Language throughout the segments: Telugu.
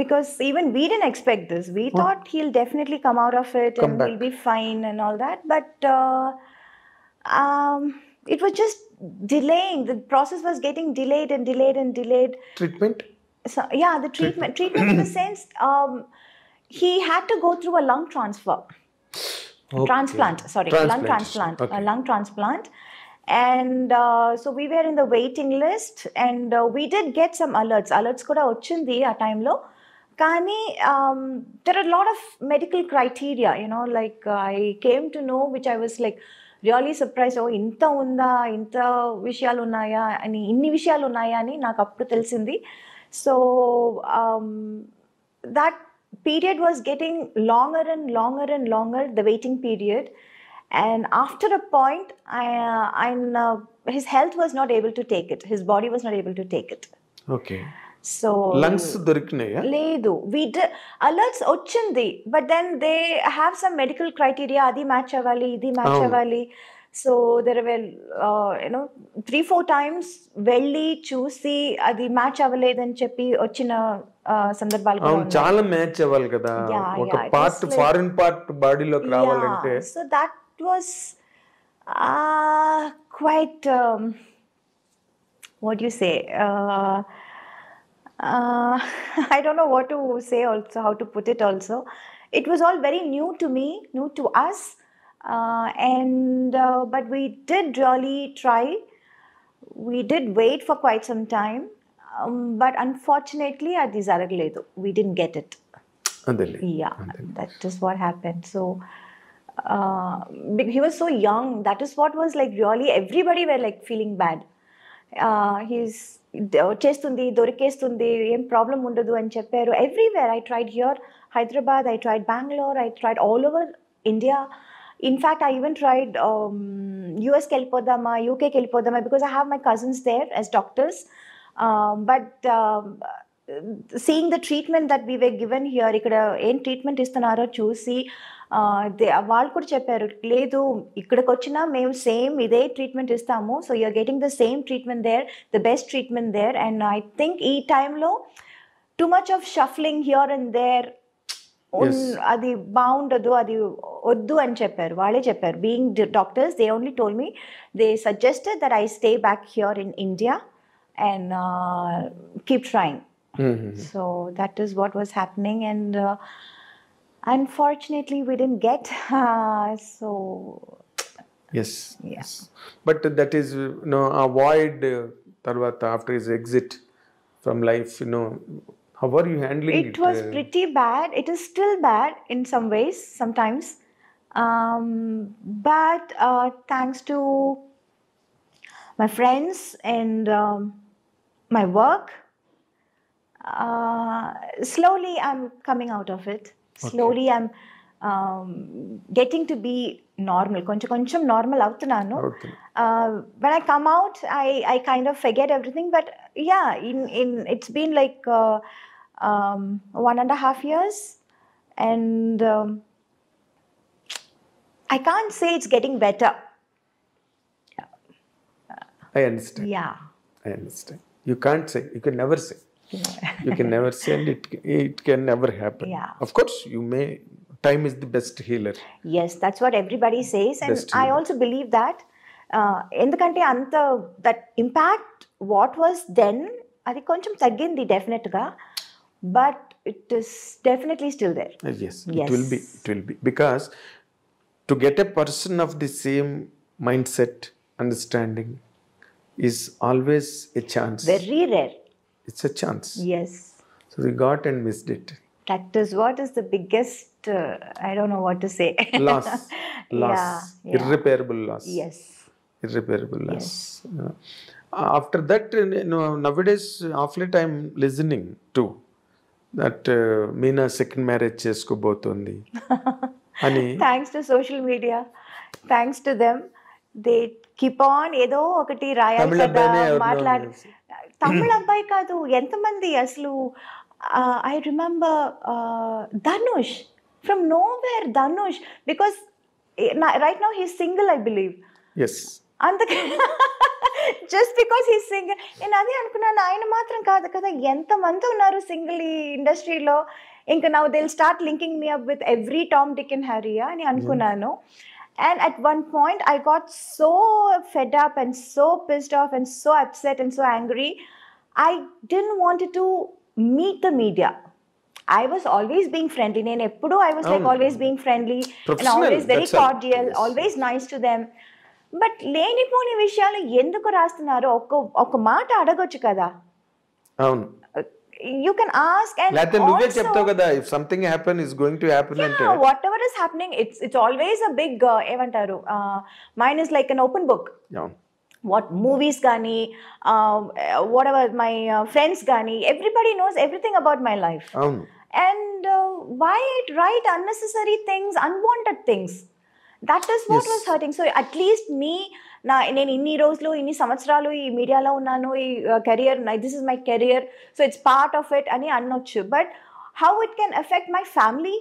Because even we didn't expect this. We thought he'll definitely come out of it and he'll be fine and all that. But it was just delaying. The process was getting delayed and delayed and delayed. Treatment? So, yeah, the treatment in the sense, he had to go through a lung transfer. Okay. Transplant. Lung transplant. Okay. A lung transplant. And so we were in the waiting list, and we did get some alerts. Alerts kuda ochindi a time lo. Kani, there are a lot of medical criteria, you know, like I came to know, which I was like really surprised. Oh, inta unda, inta vishayalu unnaya, ani inni vishayalu unnaya ani naaku appudu telisindi. So that period was getting longer and longer and longer, the waiting period. And after a point, his health was not able to take it. His body was not able to take it. Okay. So lungs దొరికినాయా? లేదు. We did alerts వచ్చింది, but then they have some medical criteria. అది మ్యాచ్ అవ్వాలి, ఇది మ్యాచ్ అవ్వాలి. సో there were 3-4 times వెళ్ళి చూసి అది మ్యాచ్ అవ్వలేదని చెప్పి వచ్చిన సందర్భాలు కూడా ఉన్నాయి. చాలా మ్యాచ్ అవ్వాలి కదా, ఒక పార్ట్ ఫారిన్ పార్ట్ బాడీలోకి రావాలంటే. So that was quite what do you say, I don't know what to say also, how to put it also. It was all very new to me, new to us, but we did really try. We did wait for quite some time, but unfortunately adi zaragaledu. We didn't get it. Yeah, that is what happened. So he was so young. That is what was like really everybody were like feeling bad. He's చేస్తుంది, దొరికేస్తుంది, ఏం ప్రాబ్లం ఉండదు అని చెప్పారు. Everywhere I tried here, Hyderabad, I tried Bengaluru, I tried all over India. In fact I even tried యూఎస్కి వెళ్ళిపోదామా, యూకేకి వెళ్ళిపోదామా, because I have my cousins there as doctors. But seeing the treatment that we were given here, ఇక్కడ ఏం ట్రీట్మెంట్ ఇస్తున్నారో చూసి వాళ్ళు కూడా చెప్పారు, లేదు ఇక్కడికి వచ్చినా మేము సేమ్ ఇదే ట్రీట్మెంట్ ఇస్తాము. So you're getting the same treatment there, the best treatment there. And I think ఈ టైంలో too much of shuffling here and there అది బాగుండదు, అది వద్దు అని చెప్పారు. వాళ్ళే చెప్పారు, being doctors, they only told me, they suggested that I stay back here in India and keep trying. So that is what was happening. And unfortunately we didn't get so yes. But that is avoid tarvata after his exit from life, how are you handling it? It was pretty bad. It is still bad in some ways sometimes, but thanks to my friends and my work, slowly I'm coming out of it. Slowly I'm getting to be normal. Koncham normal avutunnanu. When I come out, I kind of forget everything. But yeah, in it's been like 1.5 years, and I can't say it's getting better. I understand. Yeah, I understand. You can't say. You can never say. You can never say, and it can never happen. Yeah. Of course, you may. Time is the best healer. Yes, that's what everybody says, and I also believe that. Endukante anta that impact what was then, adi koncham taggindi definitely ga, but it is definitely still there. Yes, it will be. It will be, because to get a person of the same mindset, understanding, is always a chance. Very rare. It's a chance. Yes. So we got and missed it. That is what is the biggest, I don't know what to say. Loss. Yeah. Irreparable loss. Yes. Irreparable loss. Yes. After that, nowadays, of late I'm listening to that Meena second marriage cheskobotundi. Thanks to social media. Thanks to them. They keep on ఏదో ఒకటి రాయాలి కదా, మాట్లాడి. తమిళ అబ్బాయి కాదు, ఎంతమంది అసలు. I remember Dhanush, from nowhere Dhanush, because right now he's single, I believe. Yes. అందుకే జస్ట్ బికాస్ హీ సింగర్. నేను అదే అనుకున్నాను, ఆయన మాత్రం కాదు కదా, ఎంతమంది ఉన్నారు సింగిల్ ఈ ఇండస్ట్రీలో. ఇంకా now they'll start linking me up with every Tom Dick and Harry అని అనుకున్నాను. And at one point, I got so fed up and so pissed off and so upset and so angry. I didn't want to meet the media. I was always being friendly. I was like always being friendly and always very cordial, always nice to them. But లేనిపోని విషయాలు ఎందుకు రాస్తున్నారు? ఒక మాట అడగొచ్చు కదా. అవును. You can ask, and లేకపోతే నువ్వే చెప్తావు కదా, if something happen is going to happen అంటే whatever is happening, it's always a big ఏమంటారు, mine is like an open book. What movies gani, whatever my friends gani, everybody knows everything about my life. And why write unnecessary things, unwanted things? That is what was hurting. So at least me, నేను ఇన్ని రోజులు ఇన్ని సంవత్సరాలు ఈ మీడియాలో ఉన్నాను, ఈ career, this is my career, so it's part of it అని అనొచ్చు. But how it can affect my family?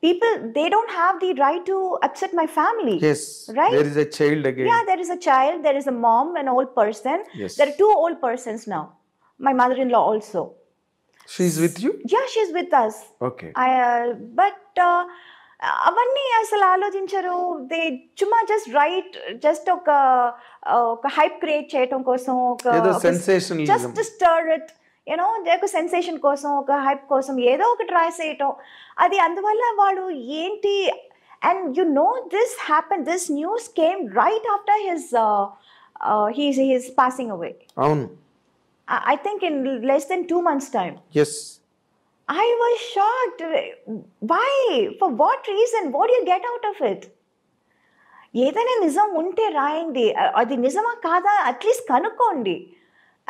People, they don't have the right to upset my family. Yes, right? There is a child again. Yeah, there is a child, there is a mom, an old person. Yes. There are two old persons now. My mother-in-law also. She's with you? Yeah, she's with us. Okay. But అవన్నీ అసలు ఆలోచించరు. దే చుమ్మా జస్ట్ రైట్, జస్ట్ ఒక హైప్ క్రియేట్ చేయటం కోసం, జస్ట్ స్టర్ ఇట్, యూనో, ఒక సెన్సేషన్ కోసం, ఒక హైప్ కోసం ఏదో ఒకటి రాసేయటం. అది అందువల్ల వాడు ఏంటి, and you know this happen, this news came right after his passing away. అవును. I think in less than 2 months' time. Yes. I was shocked. Why? For what reason? What do you get out of it? ఏదైనా నిజం ఉంటే రాయండి, అది నిజమా కాదా అట్లీస్ట్ కనుక్కోండి.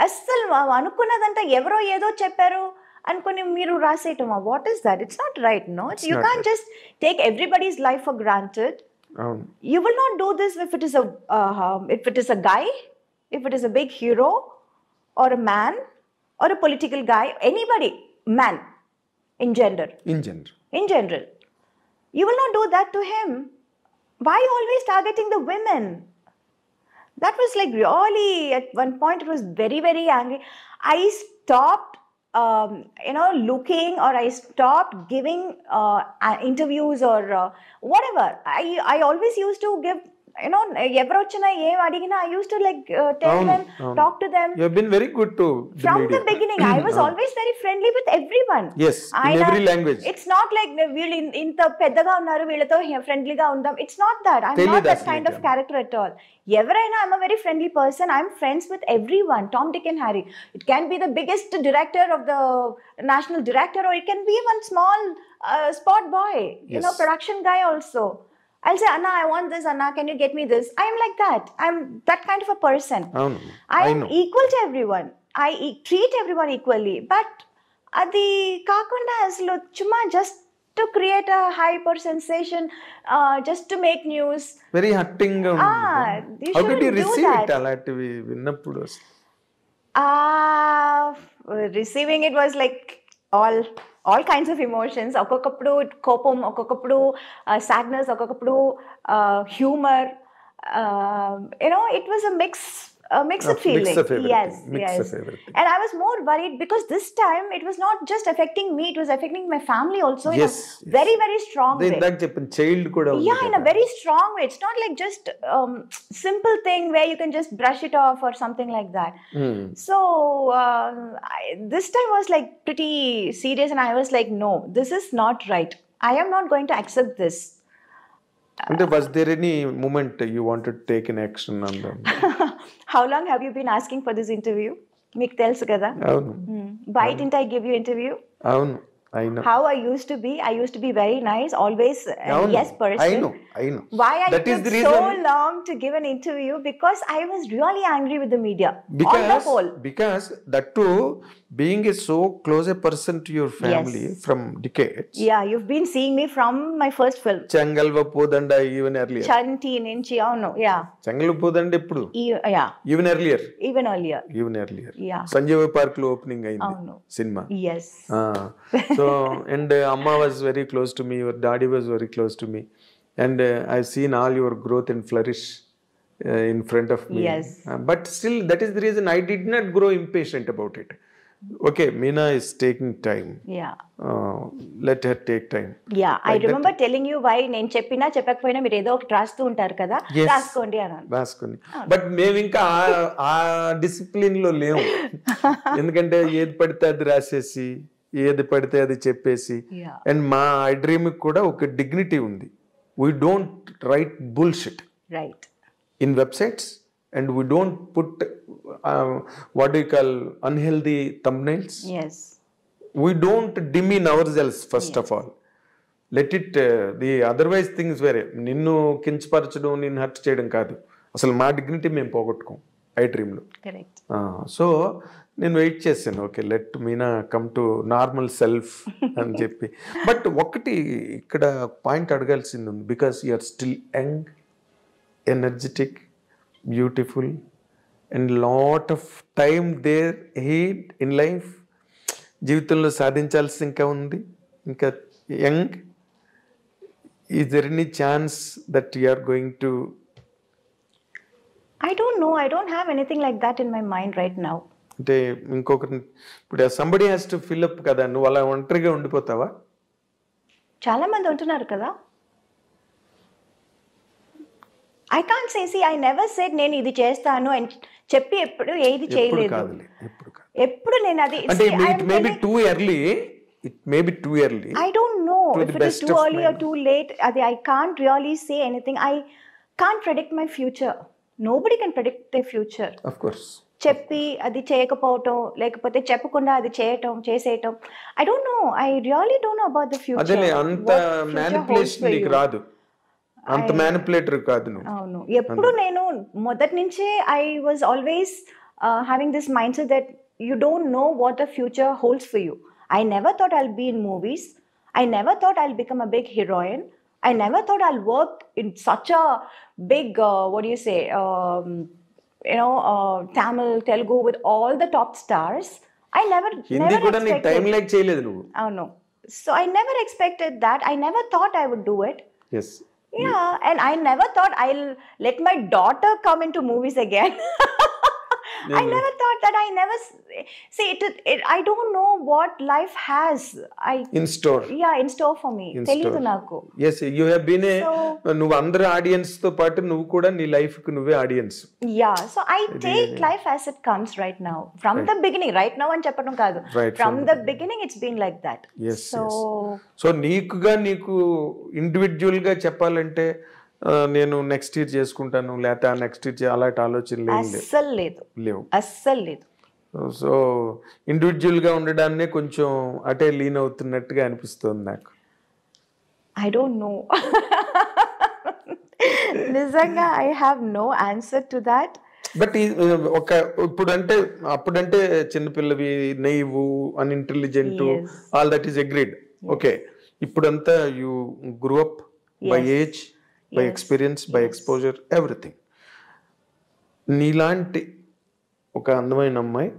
అస్సలు అనుకున్నదంతా ఎవరో ఏదో చెప్పారు అనుకుని మీరు రాసేయటమా? What is that? It's not right. No, you can't just take everybody's life for granted. You will not do this if it is a guy, if it is a big hero or a man or a political guy, anybody, man. In general. You will not do that to him. Why always targeting the women? That was like really, at one point it was very, very angry. I stopped, looking, or I stopped giving interviews or whatever. I always used to give, ఎవరు వచ్చినా ఏం అడిగినా I used to tell them, talk to them. You have been very good to from the beginning. I was always very friendly with everyone. Yes, in every language. It's not like వీళ్ళు ఇంత పెద్దగా ఉన్నారు వీళ్ళతో ఫ్రెండ్లీగా ఉందాం. It's not that. I'm not that kind of character at all. ఎవరైనా, I'm a very friendly person. I'm friends with everyone, Tom, Dick and Harry. It can be the biggest director of the national director, or it can be one small spot boy, production guy also. I'll say, Anna, I want this. Anna, can you get me this? I'm like that. I'm that kind of a person. I am equal to everyone. I treat everyone equally. But adi kakunda aslo chuma just to create a hype or sensation, just to make news. Very hurting. How did you receive it? Alativi vinnappudu. Receiving it was like all kinds of emotions. ఒక్కొక్కప్పుడు కోపం, ఒక్కొక్కప్పుడు sadness, ఒక్కొక్కప్పుడు humor. It was a mixed feeling. Yes. And I was more worried because this time it was not just affecting me, it was affecting my family also in a very, very strong way. Child kuda undi. Yeah, in a very strong way. It's not like just simple thing where you can just brush it off or something like that. So this time was like pretty serious, and I was like, no, this is not right. I am not going to accept this. And was there any moment you wanted to take an action on them? How long have you been asking for this interview? Meeku telusu kada. Why didn't I give you interview? I know. How I used to be very nice, always yes person. I know. Why I took so long to give an interview? Because I was really angry with the media. On the whole. Because that too, being so close a person to your family from decades. Yeah, you've been seeing me from my first film. Changalva Podanda even earlier. Chanti Ninchi, yeah. Changalva Podanda eppudu? Yeah. Even earlier. Yeah. Sanjeev Park lo opening ayindi cinema. Yes. So, and Amma was very close to me, your daddy was very close to me, and I've seen all your growth and flourish in front of me. Yes. But still, that is the reason I did not grow impatient about it. Okay, Meena is taking time. Yeah. Let her take time. Yeah, I remember telling you why నేను చెప్పినా చెప్పకపోయినా మీరు ఏదో ఒకటి రాస్తూ ఉంటారు కదా, రాసుకోండి అన్నాను. రాసుకోండి. బట్ మేము ఇంకా ఆ డిసిప్లిన్ లో లేము. ఎందుకంటే ఏది పడితే అది రాసేసి ఏది పడితే అది చెప్పేసి. అండ్ మా ఐ డ్రీమ్ కూడా ఒక డిగ్నిటీ ఉంది. We don't write bullshit. Right. In websites, and we don't put what do you call unhealthy thumbnails. Yes. We don't demean ourselves first of all. Let it the otherwise things వేరే. నిన్ను కించపరచడం, నిన్ను హర్ట్ చేయడం కాదు. అసలు మా డిగ్నిటీ మేము పోగొట్టుకోం ఐ డ్రీమ్లో. కరెక్ట్. సో నేను వెయిట్ చేశాను, ఓకే లెట్ మీనా కమ్ టు నార్మల్ సెల్ఫ్ అని చెప్పి. బట్ ఒకటి ఇక్కడ పాయింట్ అడగాల్సింది ఉంది. Because you're still young, energetic, beautiful and lot of time there ahead in life. జీవితంలో సాధించాల్సి ఇంకా ఉంది, ఇంకా young. Is there any chance that you are going to? I don't know. I don't have anything like that in my mind right now. అంటే ఇంకొకరి ఇప్పుడు somebody has to fill up కదా, నువ్వు అలా ఒంటరిగా ఉండిపోతావా? చాలా మంది ఉంటున్నారు కదా. I can't say, I never said నేను ఇది చేస్తాను అని చెప్పి ఎప్పుడు ఏది చేయలేదు. ఎప్పుడు నేను అది అంటే it may be too early, it may be too early. I don't know if it is too early or too late. I can't really say anything. I can't predict my future. Nobody can predict their future. Of course. చెప్పి అది చేయకపోవటం, లేకపోతే చెప్పకుండా అది చేసేయటం. I don't know. I really don't know about the future. అదేలే, అంత మ్యానిపులేషన్ నీకు రాదు, అంత మ్యానిపులేటర్ కాదు నువ్వు. అవును. ఎప్పుడు నేను మొదటి నుంచే I was always having this mindset that you don't know what the future holds for you. I never thought I'll be in movies. I never thought I'll become a big heroine. I never thought I'll work in such a big, what do you say, Tamil, Telugu with all the top stars. I never expected. Time like cheyaledu nuvu. Oh no. So I never expected that. I never thought I would do it. Yes. Yeah, and I never thought I'll let my daughter come into movies again. I never thought that. I never see it. I don't know what life has in store. Yeah, in store for me. Teliyadu naku. Yes, you have been a nuvu andra audience tho paatu nuvu kuda nee life ku nuve audience. Yeah, so I take life as it comes right now. From the beginning, right now అని చెప్పడం కాదు. From the beginning it's been like that. Yes. So నీకుగా నీకు ఇండివిడ్యువల్ గా చెప్పాలంటే నేను నెక్స్ట్ ఇయర్ చేసుకుంటాను, లేకపోతే ఆ నెక్స్ట్ ఇయర్ అలాంటి ఆలోచనలు లేవు. అస్సలు లేదు. సో ఇండివిజువల్గా ఉండడాన్నే కొంచెం అటే లీన్ అవుతున్నట్టుగా అనిపిస్తుంది నాకు. ఐ డోంట్ నో, నిజంగా I have no answer to that. బట్ ఒక ఇప్పుడంటే అప్పుడంటే చిన్నపిల్లవి, naive, unintelligent, all that is agreed. Okay, ఇప్పుడంతా you grew up by age, by experience, by exposure, everything. నీలాంటి ఒక అందమైన అమ్మాయి,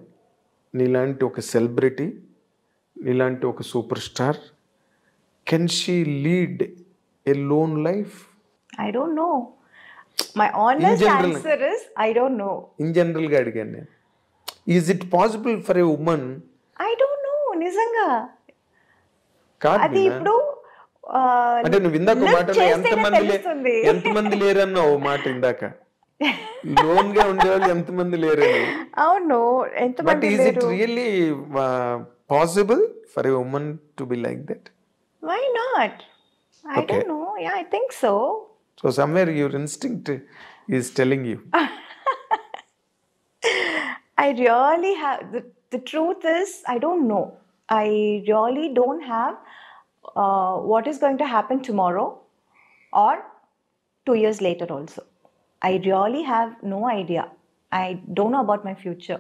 నీలాంటి ఒక సెలబ్రిటీ, నీలాంటి ఒక super star, can she lead a loan life? I don't no. My honest answer is I don't no. In general గా అడిగాను నేను. Is it possible for a women? I don't know, నిజంగా కాదు. అది ఇప్పుడు అంటే నువ్వు ఇందాక మాటలో ఎంతమంది లేరన్నా ఓ మాట ఇందాక, లోన్ గా ఉండేవాళ్ళు ఎంతమంది లేరని. అవును, but is it really possible for a woman to be like that? Why not? I don't know. Yeah, I think so. So somewhere your instinct is telling you. I really have, the truth is I don't know. I really don't have what is going to happen tomorrow or 2 years later also. I really have no idea. I don't know about my future.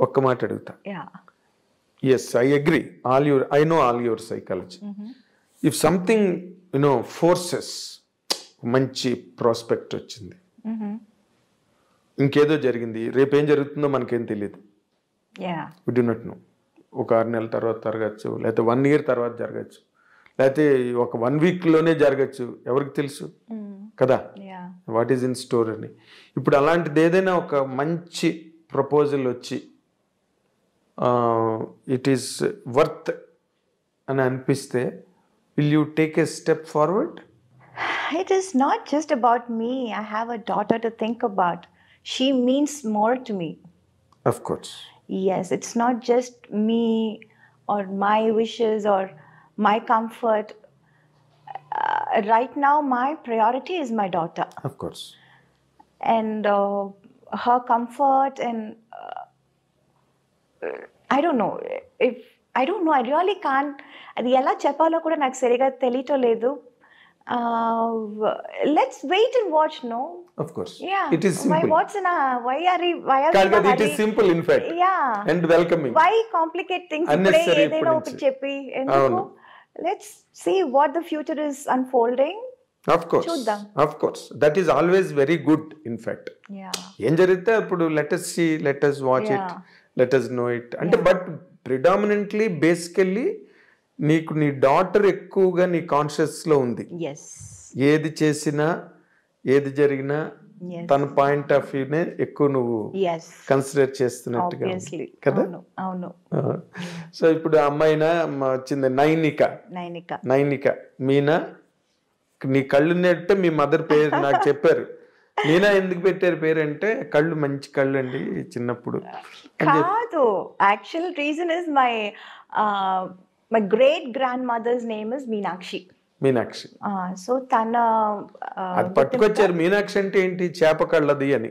ఒక్క మాట అడుగుతా. Yeah. Yes, I agree. I know all your psychology. If something, forces, మంచి ప్రాస్పెక్ట్ వచ్చింది, ఇంకేదో జరిగింది, రేపేం జరుగుతుందో మనకేం తెలియదు. We do not know. ఒక 6 నెలల తర్వాత జరగచ్చు, లేకపోతే 1 year తర్వాత జరగచ్చు, లేకపోతే ఒక 1 weekలోనే జరగచ్చు, ఎవరికి తెలుసు? కదా, Yeah. What is in store అని. ఇప్పుడు అలాంటిది ఏదైనా ఒక మంచి ప్రపోజల్ వచ్చి ఇట్ ఈస్ వర్త్ అని అనిపిస్తే will you take a step forward? It is not just about me. I have a daughter to think about. She means more to me. Of course. Yes, it's not just me or my wishes or my comfort. Right now, my priority is my daughter. Of course. And her comfort and I don't know. I really can't. అది ఎలా చెప్పాలో కూడా నాకు సరిగా తెలియటం లేదు. Let's wait and watch, no? Of course. Yeah. It is simple. Why are we It is simple in fact. Yeah. And welcoming. Why complicate things? Unnecessary ఏదైనా ఒకటి చెప్పి ఎందుకు? Let's see what the future is unfolding. Of course. చూద్దాం. Of course. That is always very good in fact. Yeah. ఏం జరిగితే అప్పుడు let us see, let us watch it, let us know it. అంటే బట్ ప్రిడామినెంట్లీ బేసికల్లీ నీకు నీ డాటర్ ఎక్కువగా నీ కాన్షియస్లో ఉంది. Yes. ఏది చేసినా ఏది జరిగినా తన పాయింట్ ఆఫ్ వ్యూనే ఎక్కువ నువ్వు కన్సిడర్ చేస్తున్నట్టుగా కదా. అవును. సో ఇప్పుడు అమ్మాయినా వచ్చింది నైనిక మీనా, నీ కళ్ళున్నట్టే మీ మదర్ పేరు నాకు చెప్పారు. మీనా ఎందుకు పెట్టారు పేరు అంటే కళ్ళు మంచి కళ్ళు అండి చిన్నప్పుడు. కాదు, actual reason is my great grandmother's name is Meenakshi. So తన అది పట్టుకొచ్చారు. మీనాక్షి అంటే ఏంటి? చేప కళ్ళది అని.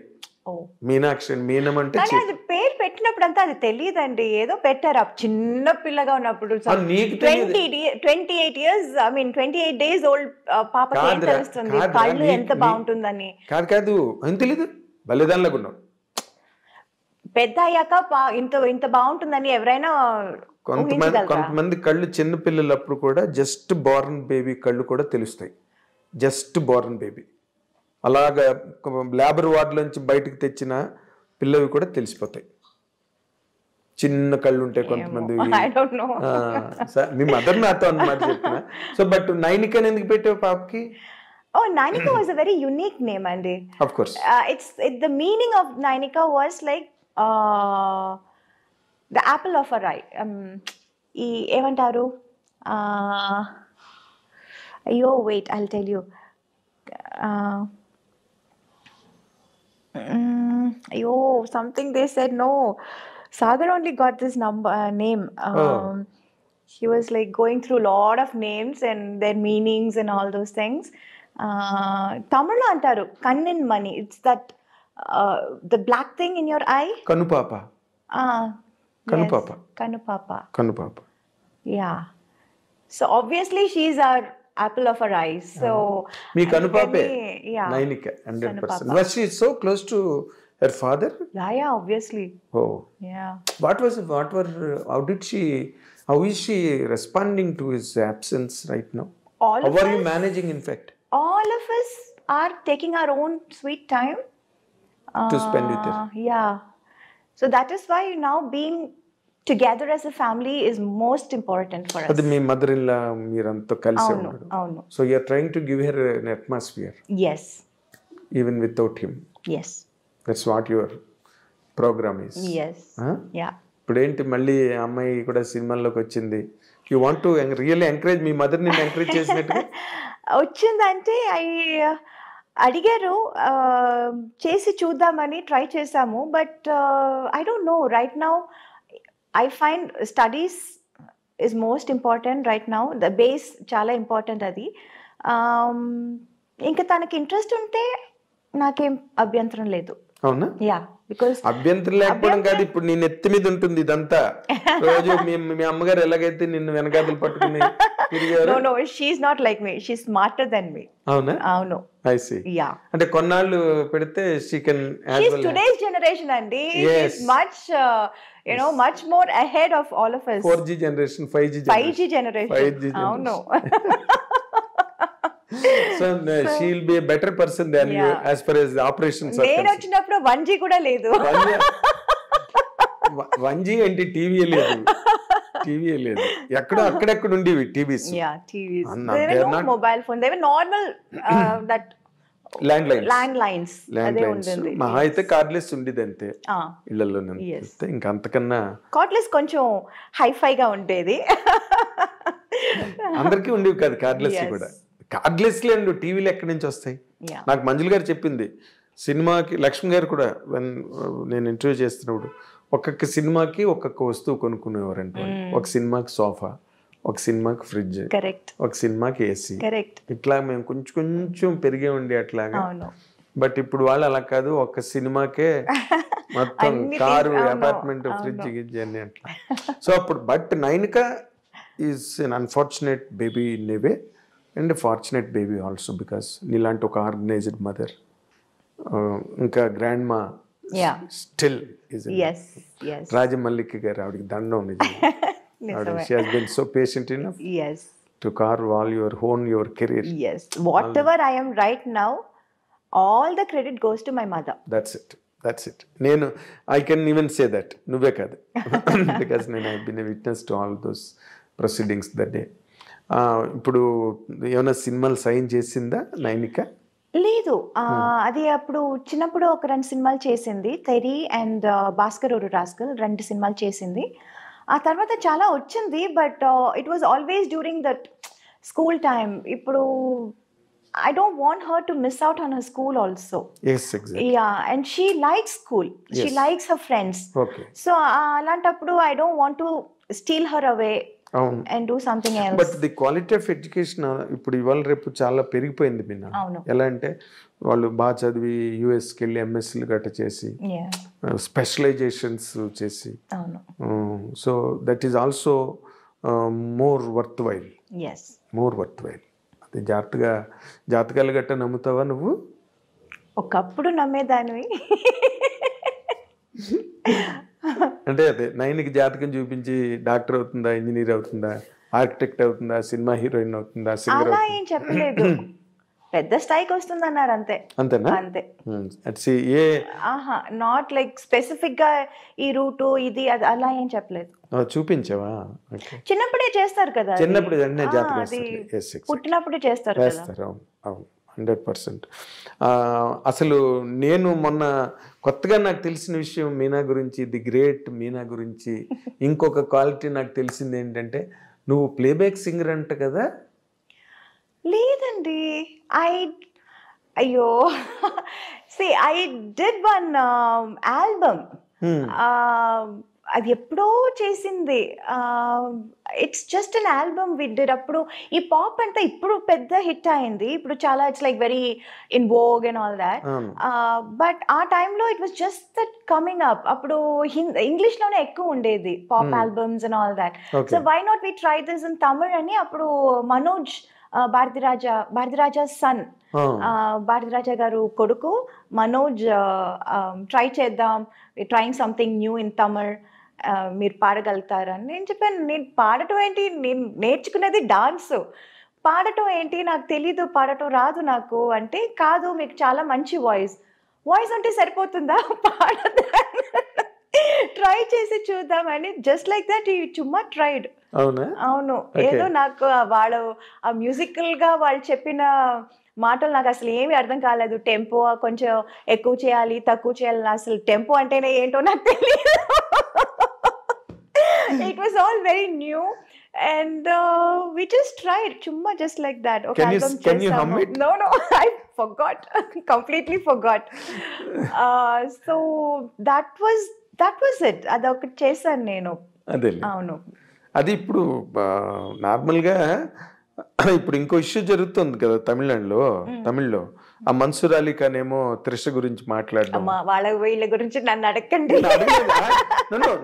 మీనాక్షి మీనం అంటే అది పేరు పెట్టినప్పుడు అంతా అది తెలియదండి, ఏదో పెట్టారు చిన్న పిల్లగా ఉన్నప్పుడు. 28 years, I mean 28 days old పాపకి ఏం తెలుస్తుంది కళ్ళు ఎంత బాగుంటుందని? కాదు అని తెలీదు, బలిదానిలాగా ఉన్నావు. పెద్ద అయ్యాక ఇంత బాగుంటుందని ఎవరైనా కొంతమంది కళ్ళు చిన్న పిల్లలప్పుడు కూడా జస్ట్ బోర్న్ బేబీ కళ్ళు కూడా తెలుస్తాయి. జస్ట్ బోర్న్ బేబీ అలాగా లేబర్ వార్డులోంచి బయటకు తెచ్చిన పిల్లవి కూడా తెలిసిపోతాయి. చిన్న కళ్ళు ఉంటాయి కొంతమంది. మీ మదర్ నాతో అన్నమాట చెప్తున్నా. సో బట్ నైనిక ఎందుకు పెట్టావు పాపకి? Nainika was a very unique name, Andy. Of course. The meaning of Nainika was like the apple of her eye. ఏమంటారు? అయ్యో wait, I'll tell you. Something they said. No, Sagar only got this name. He was like going through a lot of names and their meanings and all those things. Tamil lo antaru kannin mani. It's that the black thing in your eye. Kanupapa. Kanupapa. Yeah. So obviously she's our apple of her eyes. So me Kanupape. Yeah. Nainika 100%. Was she so close to her father? Yeah, obviously. Oh. Yeah. How is she responding to his absence right now? How are you managing in fact? All of us are taking our own sweet time to spend with her. Yeah. So that is why now being together as a family is most important for us. Adi me mother-in-law meeranto kalisi unnaru. Avunu. So you are trying to give her an atmosphere. Yes. Even without him. Yes. That's what your program is. Yes. Huh? Yeah. ఇప్పుడు ఏంటి మళ్ళీ అమ్మాయి కూడా సినిమాల్లోకి వచ్చింది. You want to really encourage me mother ని ఎంకరేజ్ చేసినట్టు వచ్చిందంటే అడిగారు, చేసి చూద్దామని ట్రై చేసాము. But I don't no, right now I find studies is most important right now. The base చాలా ఇంపార్టెంట్ అది. ఇంకా తనకి ఇంట్రెస్ట్ ఉంటే నాకేం అభ్యంతరం లేదు. అవునా? యా, బికాజ్ అభ్యంతరం లేకపోవడం కాదు, ఇప్పుడు నీ నెత్తి మీద ఉంటుంది ఇదంతా. రోజు మీ అమ్మగారు ఎలాగైతే నిన్ను వెనకాతలు పట్టుకుని No, she's not like me. She's smarter than me. అవునా? అవును. I see. Yeah. అంటే కొన్నాళ్ళు పెడితే she can as she's well. Today's generation, Andy. Yes. She's much, much more ahead of all of us. 4G generation, 5G generation. అవును. So she'll be a better person than you as far as the operations are concerned. నేను వచ్చినప్పుడు 1G కూడా లేదు. 1G అంటే టీవీ లేదు. అక్కడెక్కడ ఉండేవి TVs. Yeah, TVs. There were no mobile phone. They were normal that land lines land lines land అదే లైన్స్ ఉంటుంది. మహా అయితే కార్డ్లెస్ ఉండేది అంతే ఇళ్లలో, ఇంకా అంతకన్నా కార్డ్లెస్ కొంచెం హైఫైగా ఉండేది. అందరికీ ఉండేవి కాదు కార్డ్లెస్ కూడా. కార్డ్లెస్ లేండి టీవీలు ఎక్కడి నుంచి వస్తాయి? నాకు మంజుల గారు చెప్పింది, సినిమాకి లక్ష్మి గారు కూడా నేను ఇంటర్వ్యూ చేస్తున్నప్పుడు ఒక్కొక్క సినిమాకి ఒక్కొక్క వస్తువు కొనుక్కునేవారంట. ఒక సినిమాకి సోఫా, ఒక సినిమాకి ఫ్రిడ్జ్, కరెక్ట్, ఒక సినిమాకి ఏసీ, కరెక్ట్. ఇట్లా మేము కొంచెం కొంచెం పెరిగే ఉండి అట్లాగా. బట్ ఇప్పుడు వాళ్ళు అలా కాదు, ఒక సినిమాకే మొత్తం కారు, అపార్ట్మెంట్, ఫ్రిడ్జ్ గిడ్జ్ అన్ని అట్లా. సో అప్పుడు but Nainika is an unfortunate baby in a way and fortunate baby also, because నీలాంటి ఒక ఆర్గనైజ్డ్ మదర్, ఇంకా గ్రాండ్ మా స్టిల్ ఈజ్. రాజమల్లిక గారు, ఆవిడకి దండం నిజంగా. She has been so patient enough to carve all your career. Yes, whatever I am right now, all the credit goes to my mother. That's it. I can even say that నువ్వే కాదు, because నేను I've been a witness to all those proceedings that day. ఇప్పుడు ఏమైనా సినిమాలు సైన్ చేసిందా నైనిక? లేదు, అది అప్పుడు చిన్నప్పుడు ఒక 2 సినిమాలు చేసింది, తెరి అండ్ భాస్కర్ ఓరు రాస్కల్, 2 సినిమాలు చేసింది. ఆ తర్వాత చాలా వచ్చింది, but it was always during that school time. ఇప్పుడు I don't want her to miss out on her school also. Yes, exactly. Yeah, and she likes school. Yes. She likes her friends. Okay. So alantappudu I don't want to steal her away and do something else. But the quality of education ఇప్పుడు ఇవాళ రేపు చాలా పెరిగిపోయింది మీనా. ఎలా అంటే వాళ్ళు బాగా చదివి యుఎస్కి వెళ్ళి ఎంఎస్సీలు గట్ట చేసి స్పెషలైజేషన్స్ చేసి, so that is also more worth while. More worth while. అది జాతకాలు గట్ట నమ్ముతావా నువ్వు? ఒకప్పుడు నమ్మేదానివి. అంటే అదే నైన్కి జాతకం చూపించి డాక్టర్ అవుతుందా, ఇంజనీర్ అవుతుందా, ఆర్కిటెక్ట్ అవుతుందా, సినిమా హీరోయిన్ అవుతుందా, సింగర్ అలా ఏం చెప్పలేదు. పెద్ద స్థాయికి వస్తుంది అన్నారు అంతే. అంతేనా? అంతే. ఆహా, నాట్ లైక్ స్పెసిఫిక్ గా ఈ రూటు ఇది అది అలా ఏం చెప్పలేదు. చూపించావా? చిన్నప్పుడే చేస్తారు కదా, చిన్నప్పుడు పుట్టినప్పుడే చేస్తారు. 100%. అసలు నేను మొన్న కొత్తగా నాకు తెలిసిన విషయం మీనా గురించి, ది గ్రేట్ మీనా గురించి ఇంకొక క్వాలిటీ నాకు తెలిసింది ఏంటంటే, నువ్వు ప్లేబ్యాక్ సింగర్ అంట కదా? లేదండి, అయ్యో see I did one album. అది ఎప్పుడో చేసింది. It's just an album we did. అప్పుడు ఈ పాప్ అంతా ఇప్పుడు పెద్ద హిట్ అయింది, ఇప్పుడు చాలా it's like very in vogue and all that. But ఆ టైంలో it was just that coming up. అప్పుడు ఇంగ్లీష్లోనే ఎక్కువ ఉండేది pop albums and all that. So why not we try this in Tamil అని అప్పుడు మనోజ్ భారతిరాజా సన్, భారతిరాజా గారు కొడుకు మనోజ్ ట్రై చేద్దాం, trying something new in Tamil, మీరు పాడగలుగుతారని. నేను చెప్పాను, నేను పాడటం ఏంటి, నేను నేర్చుకునేది డాన్స్, పాడటం ఏంటి, నాకు తెలీదు, పాడటం రాదు నాకు అంటే, కాదు మీకు చాలా మంచి వాయిస్ ఉంటే సరిపోతుందా, పాడదా, ట్రై చేసి చూద్దామని. జస్ట్ లైక్ దట్ ఈ చుమ్మా ట్రైడ్. అవును, ఏదో నాకు వాళ్ళు ఆ మ్యూజికల్ గా వాళ్ళు చెప్పిన మాటలు నాకు అసలు ఏమీ అర్థం కాలేదు. టెంపో కొంచెం ఎక్కువ చేయాలి, తక్కువ చేయాలి, అసలు టెంపో అంటేనే ఏంటో నాకు తెలియదు. It was all very new and we just tried chumma just like that. Okay, can you hum it? No, I forgot. Completely forgot. So that was it. adokati chesanu nenu. Adele avunu. అది ఇప్పుడు నార్మల్గా ఇప్పుడు ఇంకో ఇష్యూ జరుగుతుంది కదా తమిళ్లో. ఆ మన్సూర్ అలీ ఖాన్ ఏమో త్రిష గురించి మాట్లాడడం. వాళ్ళ వీళ్ళ గురించి నన్ను అడగండి.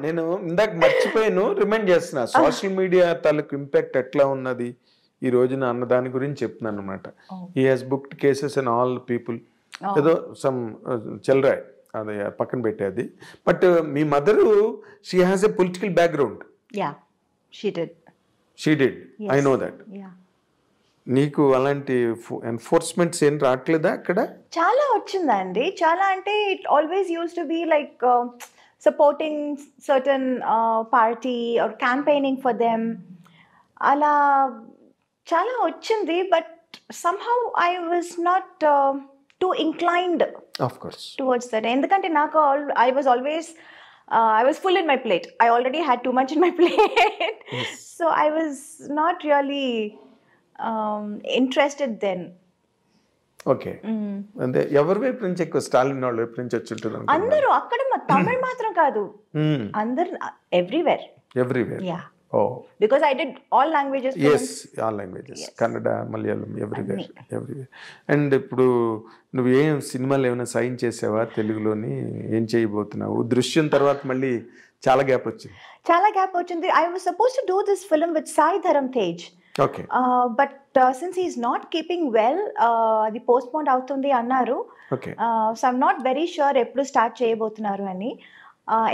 నేను ఇందాక మర్చిపోయాను, రిమైండ్ చేస్తున్నా. సోషల్ మీడియా తాలూకు ఇంపాక్ట్ ఎట్లా ఉన్నది ఈ రోజున అన్న దాని గురించి చెప్తున్నాను అనమాట. He has booked cases and all people, ఏదో సమ్ చెల్రాయ్, అది పక్కన పెట్టేది. But me mother, she has a political background. She did. Yes. I know that. నీకు అలాంటి ఎన్ఫోర్స్మెంట్స్ ఏం రావట్లేదా అక్కడ? చాలా వచ్చిందండి, చాలా. అంటే it always use to be like supporting certain party or campaigning for them, అలా చాలా వచ్చింది. But somehow I was not too inclined of course. towards that. ఎందుకంటే నాకు I was always I was full in my plate. I already had too much in my plate. So I was not really interested then. Okay. అంటే ఎవరి వైపు నుంచి ఎక్కువ, స్టాలిన్ వాళ్ళ వైపు నుంచి వచ్చి ఉంటుంది అనుకుంటున్నాను. అందరూ అక్కడ తమిళ్ మాత్రం కాదు, అందరు everywhere. Yeah. Oh, because I did all languages. yes, all languages. Kannada, Malayalam, everywhere. And ఇప్పుడు నువ్వు ఏం సినిమాలు ఏమైనా సైన్ చేసావా తెలుగులోని? ఏం చేయబోతున్నావు? దృశ్యం తర్వాత మళ్ళీ చాలా గ్యాప్ వచ్చింది. I was supposed to do this film with Sai Dharam Tej. Okay. But since he's not keeping well, అది పోస్ట్పోన్ అవుతుంది అన్నారు. Okay. So I'm not very sure ఎప్పుడు స్టార్ట్ చేయబోతున్నారు అని.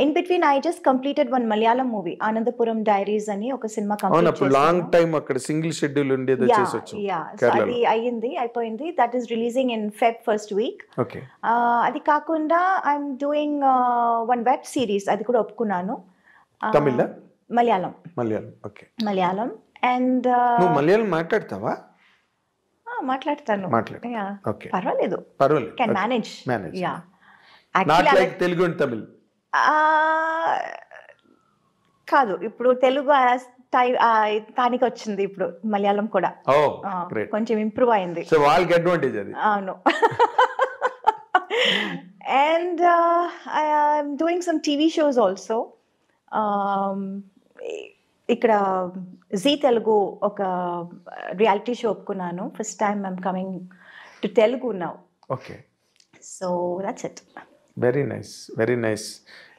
In between I just completed one Malayalam movie, Anandapuram Diaries అని ఒక సినిమా కంప్లీట్ చేశాను. లాంగ్ టైం అక్కడ సింగిల్ షెడ్యూల్ ఉండేది చేసొచ్చు. సో అది అయిపోయింది. That is releasing in Feb first week. Okay. అది కాకుండా I'm doing one web series, అది కూడా ఒప్పుకున్నాను. తమిళ? మలయాళం. ఓకే. మలయాళం. అండ్ నువ్వు మలయాళం మాట్లాడతావా? మాట్లాడతాను. ఓకే, పర్వాలేదు. Can manage. Yeah. Not like Telugu and Tamil కాదు, ఇప్పుడు తెలుగు తానికి వచ్చింది, ఇప్పుడు మలయాళం కూడా కొంచెం ఇంప్రూవ్ అయింది. సో వాళ్ళకి అడ్వాంటేజ్ అది. అవును. And I'm doing some TV shows also. ఇక్కడ జీ తెలుగు ఒక రియాలిటీ షో ఒప్పుకున్నాను. First time I'm coming to Telugu now. Okay. So that's it. Very nice.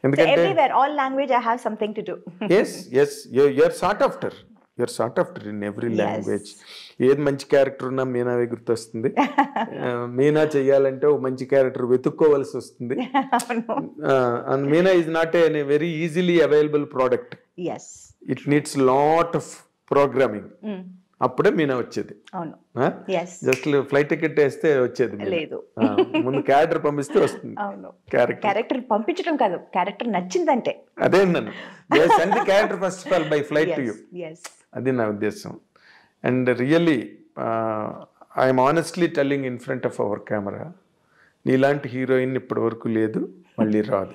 ఎందుకంటే everywhere, all language I have something to do. yes, you're sought after in every language. ఏది మంచి క్యారెక్టర్ ఉన్నా మీనావే గుర్తొస్తుంది. మీనా చెయ్యాలంటే ఒక మంచి క్యారెక్టర్ వెతుక్కోవాల్సి వస్తుంది. And Meena is not a very easily available product. Yes. It needs lot of programming. అప్పుడే మీనా వచ్చేది. అవును. జస్ట్ ఫ్లైట్ టికెట్ వేస్తే వచ్చేది లేదు, ముందు క్యారెక్టర్ పంపిస్తే వస్తుంది. అవును. క్యారెక్టర్ పంపించడం కాదు, క్యారెక్టర్ నచ్చిందంటే. అదే నన్ను send the character first of all by flight to you. అది నా ఉద్దేశం. And really I'm honestly telling in front of our camera, నీలాంటి హీరోయిన్ ఇప్పటి వరకు లేదు, మళ్ళీ రాదు.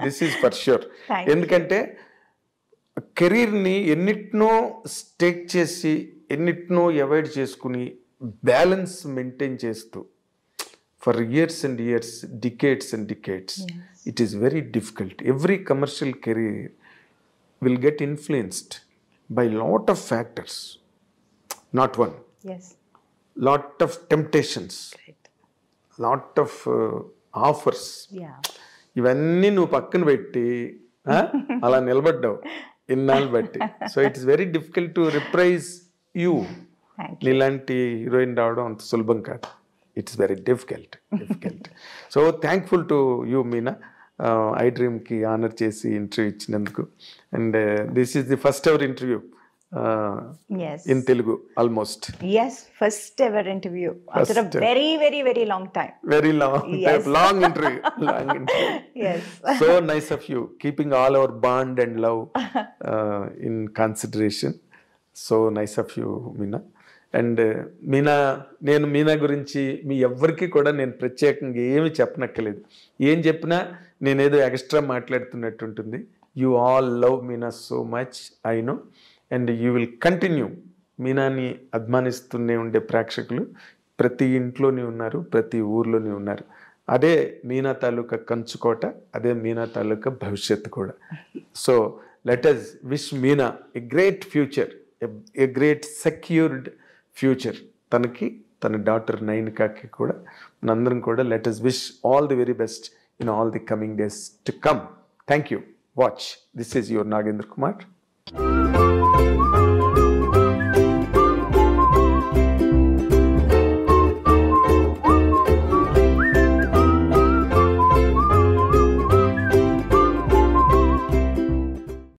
This is for sure. ఎందుకంటే కెరీర్ని ఎన్నిటినో స్టేక్ చేసి ఎన్నిటినో అవాయిడ్ చేసుకుని బ్యాలెన్స్ మెయింటైన్ చేస్తూ for years and years, decades and decades, it is very difficult. Every commercial career will get influenced by lot of factors, not one. Lot of temptations, lot of offers. ఇవన్నీ నువ్వు పక్కన పెట్టి అలా నిలబడ్డావు ఇన్నాళ్ళు బట్టి. So it is very difficult to reprise you. నీలాంటి హీరోయిన్ రావడం అంత సులభం కాదు. It's very difficult. So thankful to you Meena, I డ్రీమ్కి ఆనర్ చేసి ఇంటర్వ్యూ ఇచ్చినందుకు. And this is the first ever interview in Telugu almost. Yes, first ever interview after a very long time. Very long. Yes. long interview. Yes. So nice of you, keeping all our bond and love in consideration. So nice of you, Meena. And నేను మీనా గురించి మీ ఎవ్వరికి కూడా నేను ప్రత్యేకంగా ఏమి చెప్పనక్కర్లేదు. ఏం చెప్పినా నేనేదో ఎక్స్ట్రా మాట్లాడుతున్నట్టు ఉంటుంది. You all love Meena so much, I know. And you will continue. మీనాని అభిమానిస్తూనే ఉండే ప్రేక్షకులు ప్రతి ఇంట్లోనే ఉన్నారు, ప్రతి ఊర్లోనే ఉన్నారు. అదే మీనా తాలూకా కంచుకోట, అదే మీనా తాలూకా భవిష్యత్తు కూడా. So let us wish Meena a great future, a great secured future. తనకి, తన డాటర్ నైనికాకి కూడా మనందరం కూడా let us wish all the very best in all the coming days to come. Thank you. Watch. This is your Nagendra Kumar.